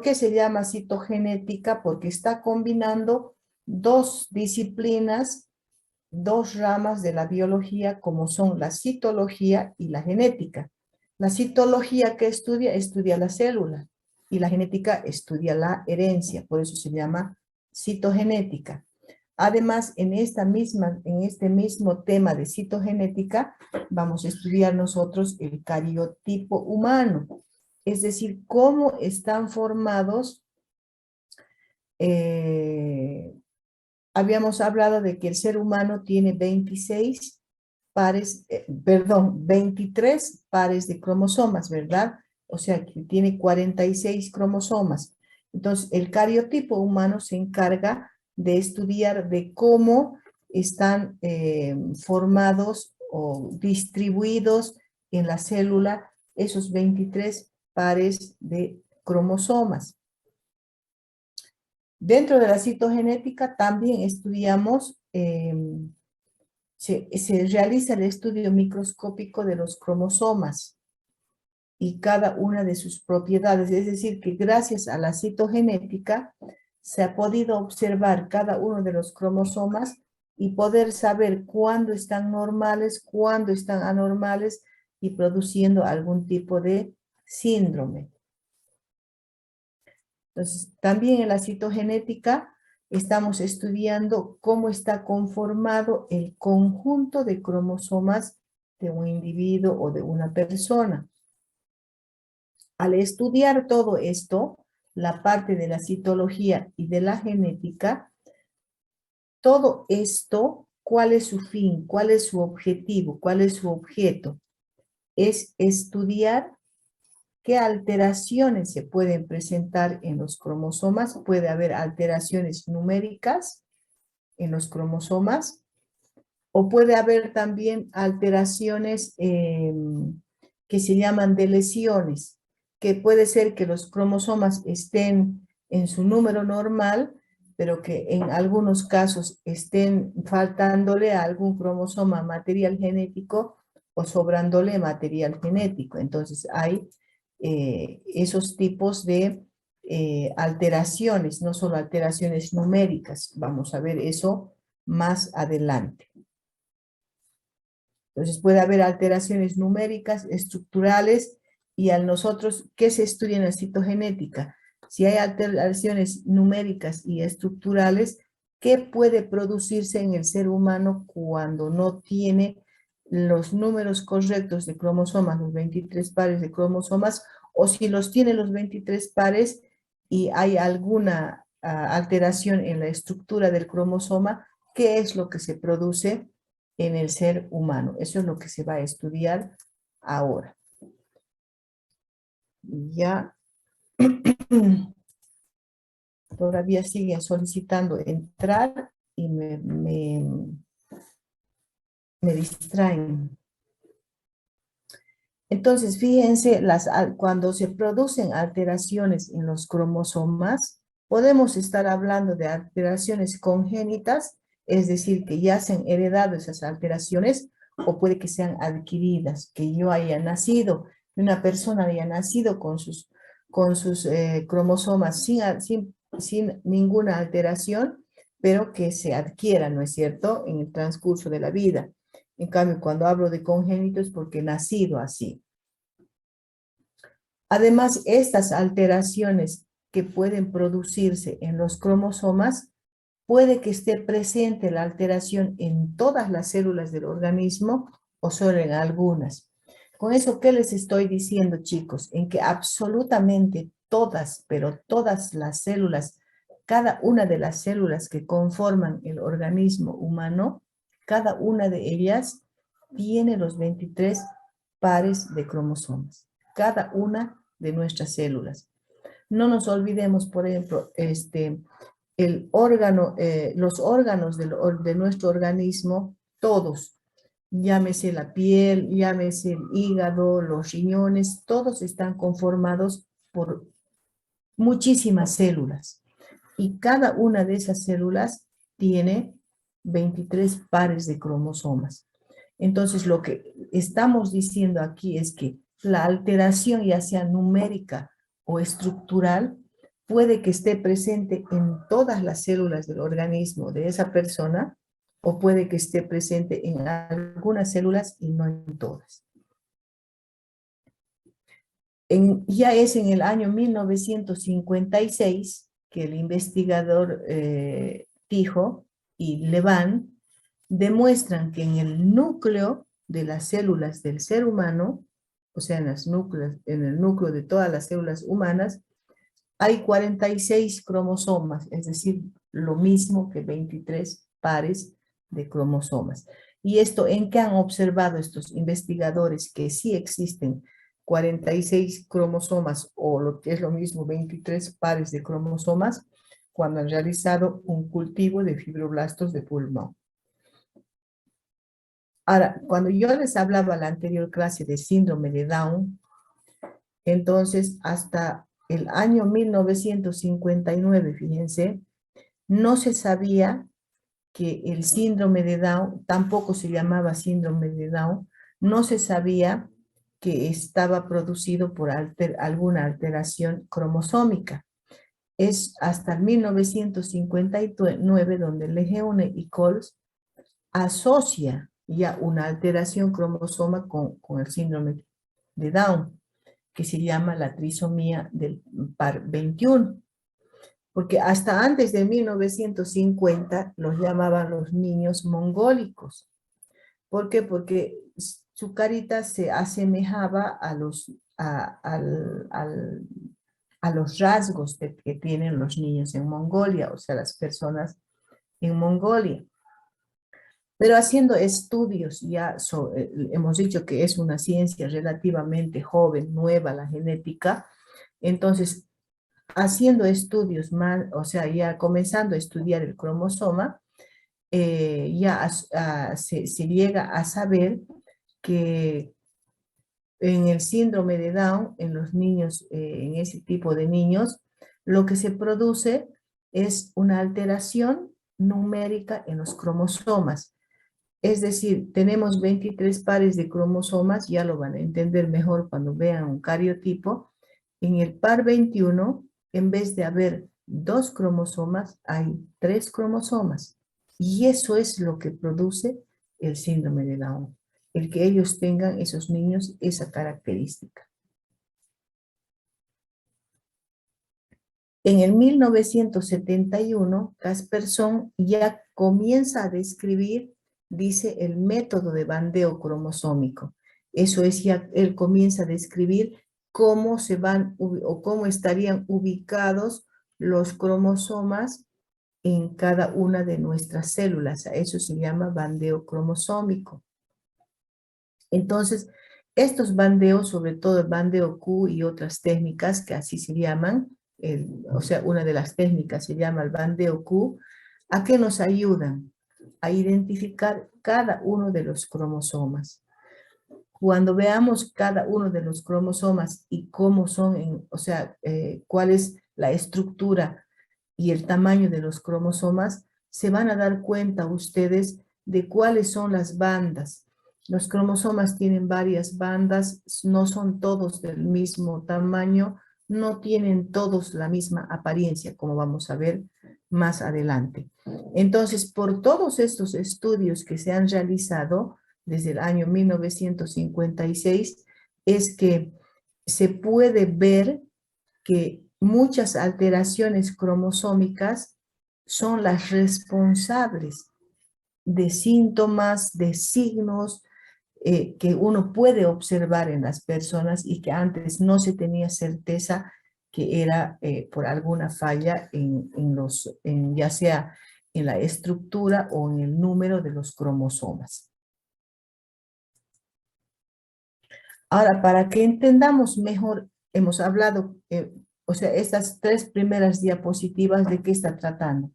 qué se llama citogenética? Porque está combinando dos disciplinas, dos ramas de la biología, como son la citología y la genética. La citología que estudia la célula, y la genética estudia la herencia, por eso se llama citogenética. Además, en este mismo tema de citogenética, vamos a estudiar nosotros el cariotipo humano, es decir, cómo están formados. Habíamos hablado de que el ser humano tiene 23 pares de cromosomas, ¿verdad? O sea, que tiene 46 cromosomas. Entonces, el cariotipo humano se encarga de estudiar de cómo están formados o distribuidos en la célula esos 23 pares de cromosomas. Dentro de la citogenética también estudiamos, se realiza el estudio microscópico de los cromosomas y cada una de sus propiedades. Es decir, que gracias a la citogenética se ha podido observar cada uno de los cromosomas y poder saber cuándo están normales, cuándo están anormales y produciendo algún tipo de síndrome. Entonces, también en la citogenética estamos estudiando cómo está conformado el conjunto de cromosomas de un individuo o de una persona. Al estudiar todo esto, la parte de la citología y de la genética, todo esto, ¿cuál es su fin? ¿Cuál es su objetivo? ¿Cuál es su objeto? Es estudiar ¿qué alteraciones se pueden presentar en los cromosomas? Puede haber alteraciones numéricas en los cromosomas o puede haber también alteraciones que se llaman de lesiones, que puede ser que los cromosomas estén en su número normal, pero que en algunos casos estén faltándole a algún cromosoma material genético o sobrándole material genético. Entonces hay esos tipos de alteraciones, no solo alteraciones numéricas. Vamos a ver eso más adelante. Entonces puede haber alteraciones numéricas, estructurales, y a nosotros, ¿qué se estudia en la citogenética? Si hay alteraciones numéricas y estructurales, ¿qué puede producirse en el ser humano cuando no tiene los números correctos de cromosomas, los 23 pares de cromosomas, o si los tiene los 23 pares y hay alguna alteración en la estructura del cromosoma? ¿Qué es lo que se produce en el ser humano? Eso es lo que se va a estudiar ahora. Ya todavía siguen solicitando entrar y me distraen. Entonces, fíjense, cuando se producen alteraciones en los cromosomas, podemos estar hablando de alteraciones congénitas, es decir, que ya se han heredado esas alteraciones, o puede que sean adquiridas, que yo haya nacido, una persona haya nacido con sus cromosomas sin ninguna alteración, pero que se adquiera, ¿no es cierto?, en el transcurso de la vida. En cambio, cuando hablo de congénito es porque he nacido así. Además, estas alteraciones que pueden producirse en los cromosomas, puede que esté presente la alteración en todas las células del organismo o solo en algunas. Con eso, ¿qué les estoy diciendo, chicos? En que absolutamente todas, pero todas las células, cada una de las células que conforman el organismo humano, cada una de ellas tiene los 23 pares de cromosomas. Cada una de nuestras células. No nos olvidemos, por ejemplo, los órganos de nuestro organismo, todos, llámese la piel, llámese el hígado, los riñones, todos están conformados por muchísimas células. Y cada una de esas células tiene 23 pares de cromosomas. Entonces, lo que estamos diciendo aquí es que la alteración, ya sea numérica o estructural, puede que esté presente en todas las células del organismo de esa persona, o puede que esté presente en algunas células y no en todas. Ya es en el año 1956 que el investigador Tijo y Levan demuestran que en el núcleo de las células del ser humano, o sea, en el núcleo de todas las células humanas, hay 46 cromosomas, es decir, lo mismo que 23 pares de cromosomas. ¿Y esto en qué han observado estos investigadores? Que sí existen 46 cromosomas, o lo que es lo mismo, 23 pares de cromosomas, cuando han realizado un cultivo de fibroblastos de pulmón. Ahora, cuando yo les hablaba en la anterior clase de síndrome de Down, entonces hasta el año 1959, fíjense, no se sabía que el síndrome de Down, tampoco se llamaba síndrome de Down, no se sabía que estaba producido por alguna alteración cromosómica. Es hasta 1959 donde Lejeune y Coles asocia ya una alteración cromosoma con el síndrome de Down, que se llama la trisomía del par 21. Porque hasta antes de 1950 los llamaban los niños mongólicos. ¿Por qué? Porque su carita se asemejaba a los rasgos que tienen los niños en Mongolia, o sea, las personas en Mongolia. Pero haciendo estudios, hemos dicho que es una ciencia relativamente joven, nueva la genética, entonces haciendo estudios más, o sea, ya comenzando a estudiar el cromosoma, se llega a saber que en el síndrome de Down, en los niños, en ese tipo de niños, lo que se produce es una alteración numérica en los cromosomas. Es decir, tenemos 23 pares de cromosomas, ya lo van a entender mejor cuando vean un cariotipo. En el par 21, en vez de haber 2 cromosomas, hay 3 cromosomas. Y eso es lo que produce el síndrome de Down, el que ellos tengan, esos niños, esa característica. En el 1971, Casperson ya comienza a describir, dice, el método de bandeo cromosómico. Eso es, ya él comienza a describir cómo se van o cómo estarían ubicados los cromosomas en cada una de nuestras células. A eso se llama bandeo cromosómico. Entonces, estos bandeos, sobre todo el bandeo Q y otras técnicas que así se llaman, o sea, una de las técnicas se llama el bandeo Q, ¿a qué nos ayudan? A identificar cada uno de los cromosomas. Cuando veamos cada uno de los cromosomas y cómo son, o sea, cuál es la estructura y el tamaño de los cromosomas, se van a dar cuenta ustedes de cuáles son las bandas. Los cromosomas tienen varias bandas, no son todos del mismo tamaño, no tienen todos la misma apariencia, como vamos a ver más adelante. Entonces, por todos estos estudios que se han realizado desde el año 1956, es que se puede ver que muchas alteraciones cromosómicas son las responsables de síntomas, de signos que uno puede observar en las personas y que antes no se tenía certeza que era por alguna falla ya sea en la estructura o en el número de los cromosomas. Ahora, para que entendamos mejor, hemos hablado, o sea, estas 3 primeras diapositivas, ¿de qué está tratando?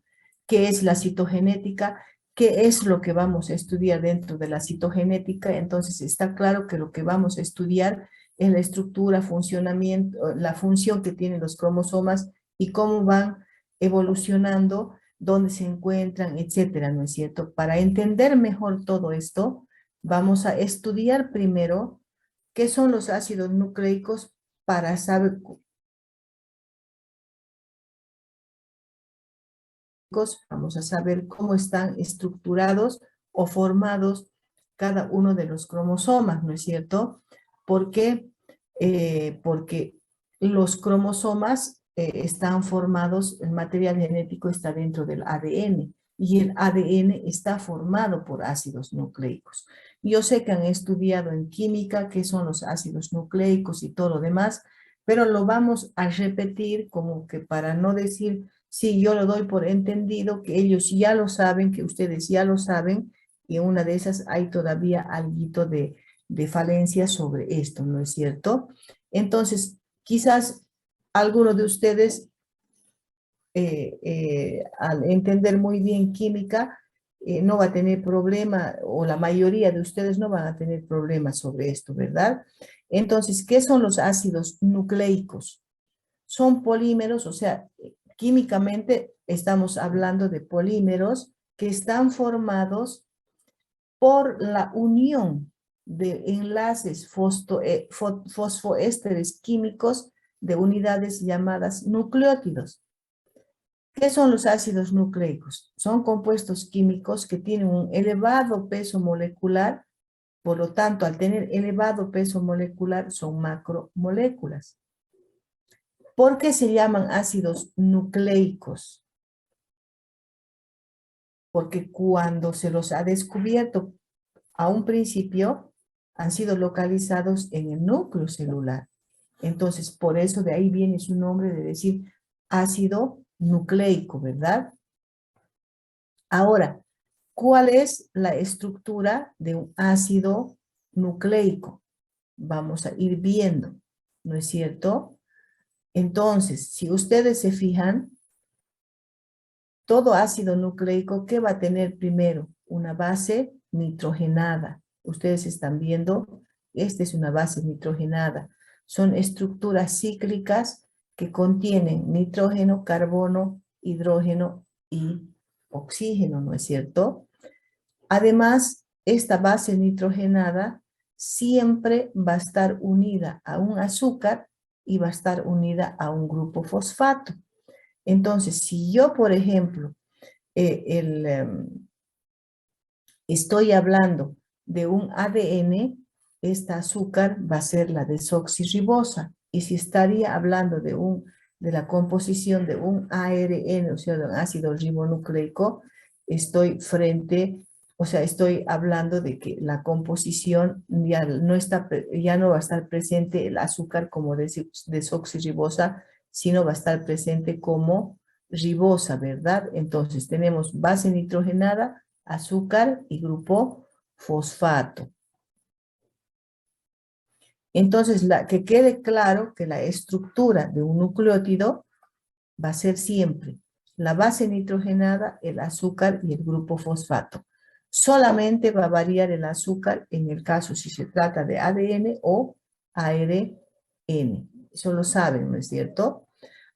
¿Qué es la citogenética? ¿Qué es lo que vamos a estudiar dentro de la citogenética? Entonces está claro que lo que vamos a estudiar es la estructura, funcionamiento, la función que tienen los cromosomas y cómo van evolucionando, dónde se encuentran, etcétera, ¿no es cierto? Para entender mejor todo esto, vamos a estudiar primero qué son los ácidos nucleicos para saber vamos a saber cómo están estructurados o formados cada uno de los cromosomas, ¿no es cierto? ¿Por qué? Porque los cromosomas están formados, el material genético está dentro del ADN y el ADN está formado por ácidos nucleicos. Yo sé que han estudiado en química qué son los ácidos nucleicos y todo lo demás, pero lo vamos a repetir como que para no decir, sí, yo lo doy por entendido, que ellos ya lo saben, que ustedes ya lo saben, y en una de esas hay todavía algo de falencia sobre esto, ¿no es cierto? Entonces, quizás alguno de ustedes, al entender muy bien química, no va a tener problema, o la mayoría de ustedes no van a tener problemas sobre esto, ¿verdad? Entonces, ¿qué son los ácidos nucleicos? Son polímeros, o sea, químicamente estamos hablando de polímeros que están formados por la unión de enlaces fosfoésteres químicos de unidades llamadas nucleótidos. ¿Qué son los ácidos nucleicos? Son compuestos químicos que tienen un elevado peso molecular, por lo tanto, al tener elevado peso molecular, son macromoléculas. ¿Por qué se llaman ácidos nucleicos? Porque cuando se los ha descubierto a un principio, han sido localizados en el núcleo celular. Entonces, por eso de ahí viene su nombre de decir ácido nucleico, ¿verdad? Ahora, ¿cuál es la estructura de un ácido nucleico? Vamos a ir viendo, ¿no es cierto? Entonces, si ustedes se fijan, todo ácido nucleico, ¿qué va a tener primero? Una base nitrogenada. Ustedes están viendo, esta es una base nitrogenada. Son estructuras cíclicas que contienen nitrógeno, carbono, hidrógeno y oxígeno, ¿no es cierto? Además, esta base nitrogenada siempre va a estar unida a un azúcar y va a estar unida a un grupo fosfato. Entonces, si yo, por ejemplo, estoy hablando de un ADN, esta azúcar va a ser la desoxirribosa. Y si estaría hablando de la composición de un ARN, o sea, de un ácido ribonucleico, estoy hablando de que la composición ya no va a estar presente el azúcar como desoxirribosa, sino va a estar presente como ribosa, ¿verdad? Entonces tenemos base nitrogenada, azúcar y grupo fosfato. Entonces, que quede claro que la estructura de un nucleótido va a ser siempre la base nitrogenada, el azúcar y el grupo fosfato. Solamente va a variar el azúcar en el caso si se trata de ADN o ARN. Eso lo saben, ¿no es cierto?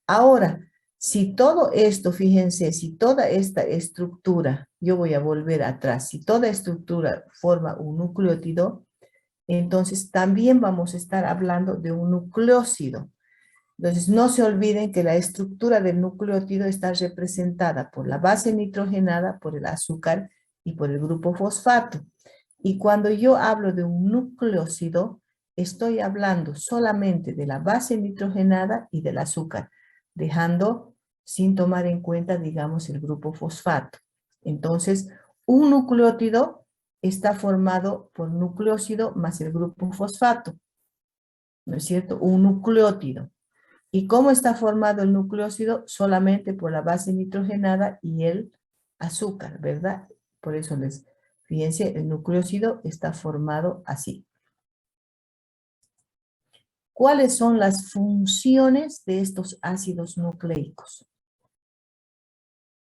Ahora, si todo esto, fíjense, si toda esta estructura, yo voy a volver atrás, si toda estructura forma un nucleótido, entonces también vamos a estar hablando de un nucleósido. Entonces, no se olviden que la estructura del nucleótido está representada por la base nitrogenada, por el azúcar y por el grupo fosfato. Y cuando yo hablo de un nucleósido, estoy hablando solamente de la base nitrogenada y del azúcar, dejando sin tomar en cuenta, digamos, el grupo fosfato. Entonces, un nucleótido está formado por nucleósido más el grupo fosfato, ¿no es cierto? Un nucleótido. ¿Y cómo está formado el nucleósido? Solamente por la base nitrogenada y el azúcar, ¿verdad? Por eso fíjense, el nucleósido está formado así. ¿Cuáles son las funciones de estos ácidos nucleicos?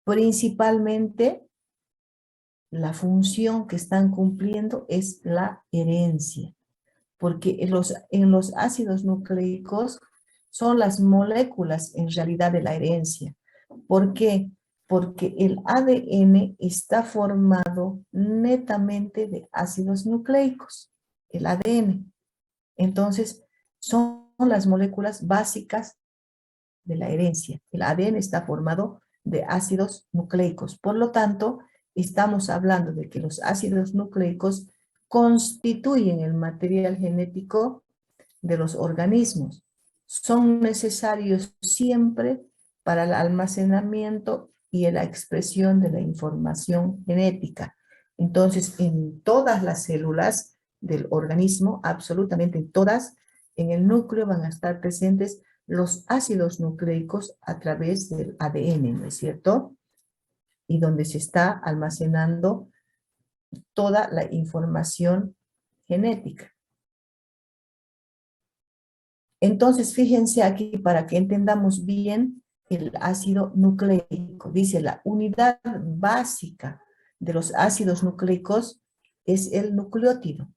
Principalmente, la función que están cumpliendo es la herencia, porque en los ácidos nucleicos son las moléculas en realidad de la herencia. ¿Por qué? Porque el ADN está formado netamente de ácidos nucleicos, el ADN. Entonces, son las moléculas básicas de la herencia. El ADN está formado de ácidos nucleicos. Por lo tanto, estamos hablando de que los ácidos nucleicos constituyen el material genético de los organismos. Son necesarios siempre para el almacenamiento y la expresión de la información genética. Entonces, en todas las células del organismo, absolutamente en todas, en el núcleo van a estar presentes los ácidos nucleicos a través del ADN, ¿no es cierto? Y donde se está almacenando toda la información genética. Entonces, fíjense aquí para que entendamos bien el ácido nucleico. Dice, la unidad básica de los ácidos nucleicos es el nucleótido.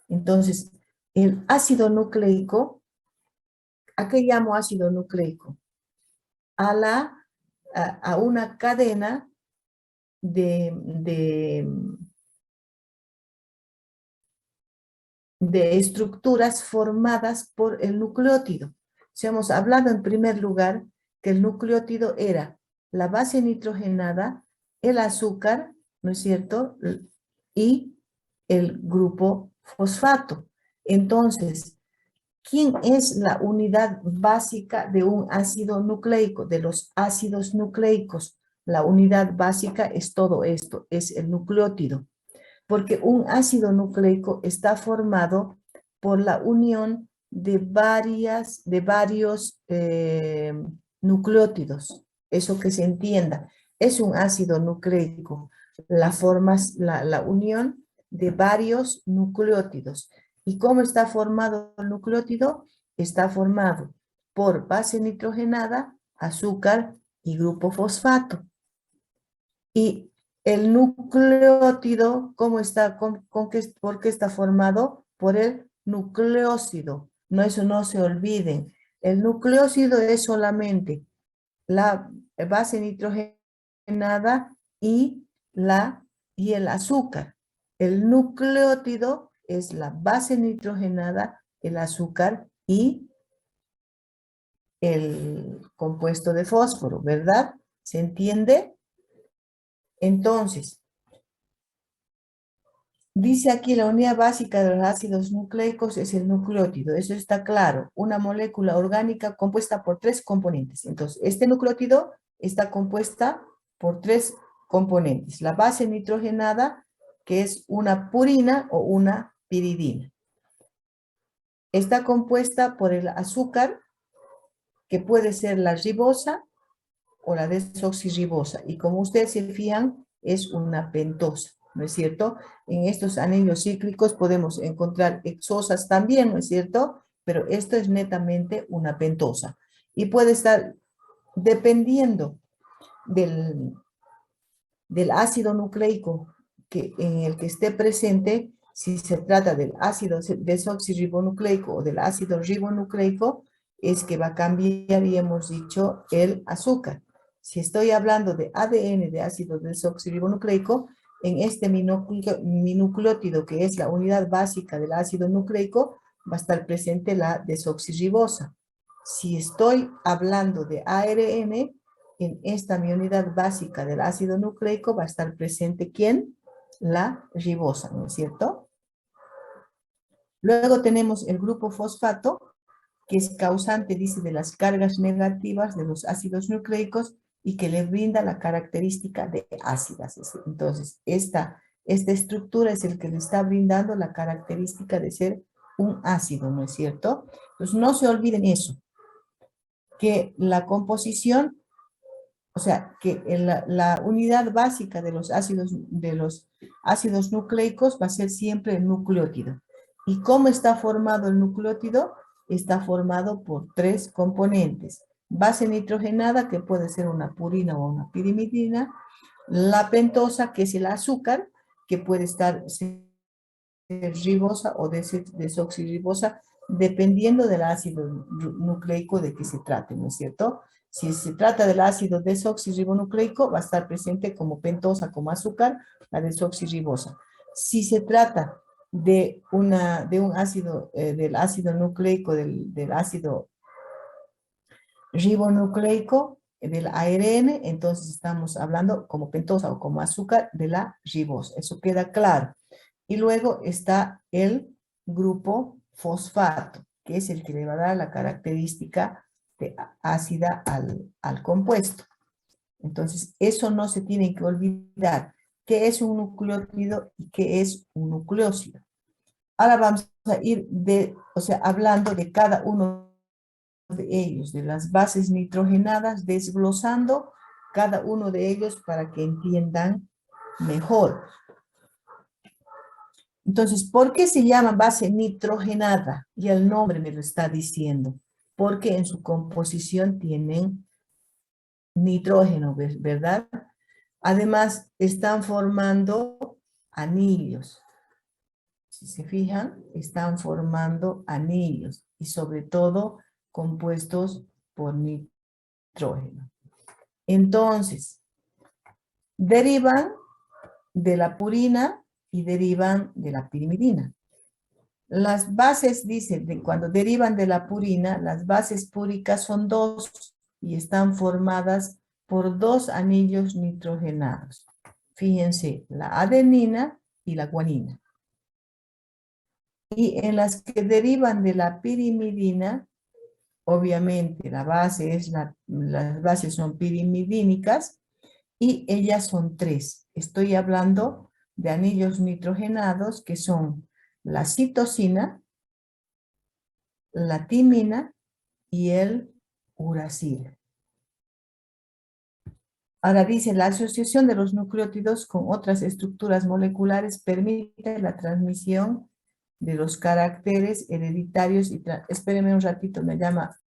Entonces, el ácido nucleico, ¿a qué llamo ácido nucleico? A una cadena de estructuras formadas por el nucleótido. Si hemos hablado en primer lugar que el nucleótido era la base nitrogenada, el azúcar, ¿no es cierto? Y el grupo fosfato. Entonces, ¿quién es la unidad básica de un ácido nucleico, de los ácidos nucleicos? La unidad básica es todo esto, es el nucleótido. Porque un ácido nucleico está formado por la unión de varios nucleótidos. Eso que se entienda. Es un ácido nucleico. La unión de varios nucleótidos. ¿Y cómo está formado el nucleótido? Está formado por base nitrogenada, azúcar y grupo fosfato. Y el nucleótido, ¿cómo está? ¿Por qué está formado? Por el nucleósido. No, eso no se olviden. El nucleósido es solamente la base nitrogenada y el azúcar. El nucleótido es la base nitrogenada, el azúcar y el compuesto de fósforo, ¿verdad? ¿Se entiende? Entonces, dice aquí la unidad básica de los ácidos nucleicos es el nucleótido. Eso está claro. Una molécula orgánica compuesta por 3 componentes. Entonces, este nucleótido está compuesta por 3 componentes. La base nitrogenada, que es una purina o una piridina. Está compuesta por el azúcar, que puede ser la ribosa o la desoxirribosa. Y como ustedes se fijan, es una pentosa, ¿no es cierto? En estos anillos cíclicos podemos encontrar hexosas también, ¿no es cierto? Pero esto es netamente una pentosa. Y puede estar, dependiendo del ácido nucleico en el que esté presente, si se trata del ácido desoxirribonucleico o del ácido ribonucleico, es que va a cambiar, y hemos dicho, el azúcar. Si estoy hablando de ADN de ácido desoxirribonucleico, en este mi nucleótido, que es la unidad básica del ácido nucleico, va a estar presente la desoxirribosa. Si estoy hablando de ARN, en esta mi unidad básica del ácido nucleico va a estar presente, ¿quién? La ribosa, ¿no es cierto? Luego tenemos el grupo fosfato, que es causante, dice, de las cargas negativas de los ácidos nucleicos y que le brinda la característica de ácidas. Entonces, esta estructura es el que le está brindando la característica de ser un ácido, ¿no es cierto? Entonces, no se olviden eso, que la composición, o sea, que la unidad básica de los ácidos nucleicos va a ser siempre el nucleótido. ¿Y cómo está formado el nucleótido? Está formado por 3 componentes. Base nitrogenada, que puede ser una purina o una pirimidina. La pentosa, que es el azúcar, que puede estar ribosa o desoxirribosa, dependiendo del ácido nucleico de que se trate, ¿no es cierto? Si se trata del ácido desoxirribonucleico, va a estar presente como pentosa, como azúcar, la desoxirribosa. Si se trata de un ácido, del ácido nucleico, del ácido ribonucleico, del ARN, entonces estamos hablando como pentosa o como azúcar de la ribosa. Eso queda claro. Y luego está el grupo fosfato, que es el que le va a dar la característica de ácida al compuesto. Entonces, eso no se tiene que olvidar. ¿Qué es un nucleótido y qué es un nucleósido? Ahora vamos a ir hablando de cada uno de ellos, de las bases nitrogenadas, desglosando cada uno de ellos para que entiendan mejor. Entonces, ¿por qué se llama base nitrogenada? Y el nombre me lo está diciendo. Porque en su composición tienen nitrógeno, ¿verdad? Además, están formando anillos. Si se fijan, están formando anillos y sobre todo compuestos por nitrógeno. Entonces, derivan de la purina y derivan de la pirimidina. Las bases, dice, cuando derivan de la purina, las bases púricas son 2 y están formadas por 2 anillos nitrogenados. Fíjense, la adenina y la guanina. Y en las que derivan de la pirimidina, obviamente la base las bases son pirimidínicas y ellas son 3. Estoy hablando de anillos nitrogenados que son la citosina, la timina y el uracilo. Ahora dice, la asociación de los nucleótidos con otras estructuras moleculares permite la transmisión de los caracteres hereditarios. Espérenme un ratito, me llama